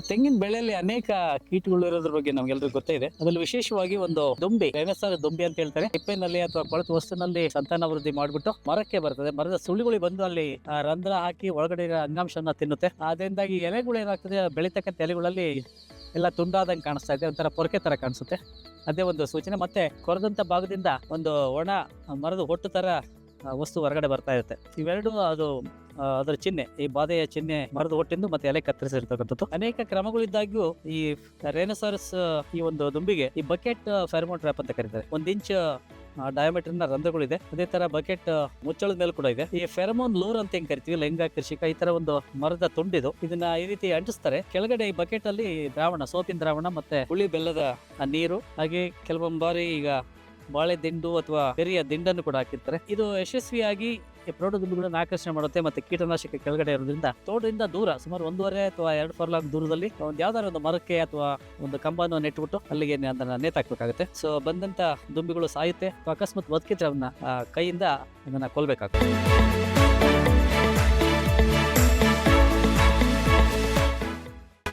ತೆಂಗಿನ ಬೆಳೆಯಲ್ಲಿ ಅನೇಕ ಕೀಟಗಳು ಇರೋದ್ರ ಬಗ್ಗೆ ನಮ್ಗೆಲ್ರಿಗೂ ಗೊತ್ತೇ ಇದೆ. ಅದರಲ್ಲಿ ವಿಶೇಷವಾಗಿ ಒಂದು ದುಂಬಿ, ರೈನೋಸರಸ್ ದುಂಬಿ ಅಂತ ಹೇಳ್ತಾರೆ. ಹಿಪ್ಪೆನಲ್ಲಿ ಅಥವಾ ಕೊಳೆತ ವಸ್ತುನಲ್ಲಿ ಸಂತಾನಾಭಿವೃದ್ಧಿ ಮಾಡ್ಬಿಟ್ಟು ಮರಕ್ಕೆ ಬರ್ತದೆ. ಮರದ ಸುಳಿಗಳಿಗೆ ಬಂದು ಅಲ್ಲಿ ರಂಧ್ರ ಹಾಕಿ ಒಳಗಡೆ ಇರೋ ಅಂಗಾಂಶವನ್ನ ತಿನ್ನುತ್ತೆ. ಅದರಿಂದಾಗಿ ಎಲೆಗಳು ಏನಾಗ್ತದೆ, ಬೆಳೀತಕ್ಕಂಥ ಎಲೆಗಳಲ್ಲಿ ಎಲ್ಲ ತುಂಡಾದಂಗೆ ಕಾಣಿಸ್ತಾ ಇದೆ, ಒಂಥರ ಪೊರಕೆ ತರ ಕಾಣಿಸುತ್ತೆ. ಅದೇ ಒಂದು ಸೂಚನೆ. ಮತ್ತೆ ಕೊರೆದಂತ ಭಾಗದಿಂದ ಒಂದು ಒಣ ಮರದ ಹೊಟ್ಟು ತರ ವಸ್ತು ಹೊರಗಡೆ ಬರ್ತಾ ಇರುತ್ತೆ. ಇವೆರಡು ಅದು ಅದರ ಚಿಹ್ನೆ, ಈ ಬಾಧೆಯ ಚಿಹ್ನೆ ಮರದ ಹೊಟ್ಟಿಂದು ಮತ್ತೆ ಎಲೆ ಕತ್ತರಿಸಿರ್ತಕ್ಕಂಥದ್ದು. ಅನೇಕ ಕ್ರಮಗಳಿದ್ದಾಗ್ಯೂ ಈ ರೈನೋಸರಸ್ ಈ ಒಂದು ದುಂಬಿಗೆ ಈ ಬಕೆಟ್ ಫೆರಮೋನ್ ಟ್ರ್ಯಾಪ್ ಅಂತ ಕರೀತಾರೆ. 1 ಇಂಚ್ ಡಯಾಮೀಟರ್ ನ ರಂಧ್ರಗಳಿದೆ. ಅದೇ ತರ ಬಕೆಟ್ ಮುಚ್ಚಳದ ಮೇಲೆ ಕೂಡ ಇದೆ. ಈ ಫೆರಮೋನ್ ಲೂರ್ ಅಂತ ಹೆಂಗ್ ಕರಿತೀವಿ, ಲೈಂಗಿಕ ಕೃಷಿಕ, ಈ ತರ ಒಂದು ಮರದ ತುಂಡಿದು. ಇದನ್ನ ಈ ರೀತಿ ಅಂಟಿಸ್ತಾರೆ. ಕೆಳಗಡೆ ಈ ಬಕೆಟ್ ಅಲ್ಲಿ ದ್ರಾವಣ, ಸೋಪಿನ ದ್ರಾವಣ ಮತ್ತೆ ಹುಳಿ ಬೆಲ್ಲದ ನೀರು, ಹಾಗೆ ಕೆಲವೊಂದು ಬಾರಿ ಈಗ ಬಾಳೆ ದಿಂಡು ಅಥವಾ ಬೆರಿಯ ದಿಂಡನ್ನು ಕೂಡ ಹಾಕಿರ್ತಾರೆ. ಇದು ಯಶಸ್ವಿಯಾಗಿ ಪ್ರೌಢದುಂಬಿಗಳನ್ನು ಆಕರ್ಷಣೆ ಮಾಡುತ್ತೆ. ಮತ್ತೆ ಕೀಟನಾಶಕ ಕೆಳಗಡೆ ಇರೋದ್ರಿಂದ ತೋಟದಿಂದ ದೂರ ಸುಮಾರು 1.5 ಅಥವಾ 2 ಫರ್ಲಾಂಗ್ ದೂರದಲ್ಲಿ ಒಂದು ಯಾವ್ದಾದ್ರು ಒಂದು ಮರಕ್ಕೆ ಅಥವಾ ಒಂದು ಕಂಬವನ್ನು ನೆಟ್ಬಿಟ್ಟು ಅಲ್ಲಿಗೆ ಅದನ್ನ ನೇತಾಕ್ಬೇಕಾಗುತ್ತೆ. ಸೊ ಬಂದಂತ ದುಂಬಿಗಳು ಸಾಯುತ್ತೆ. ಅಕಸ್ಮಾತ್ ಬದುಕಿದ್ರೆ ಅವನ್ನ ಕೈಯಿಂದ ಅದನ್ನ ಕೊಲ್ಬೇಕಾಗುತ್ತೆ.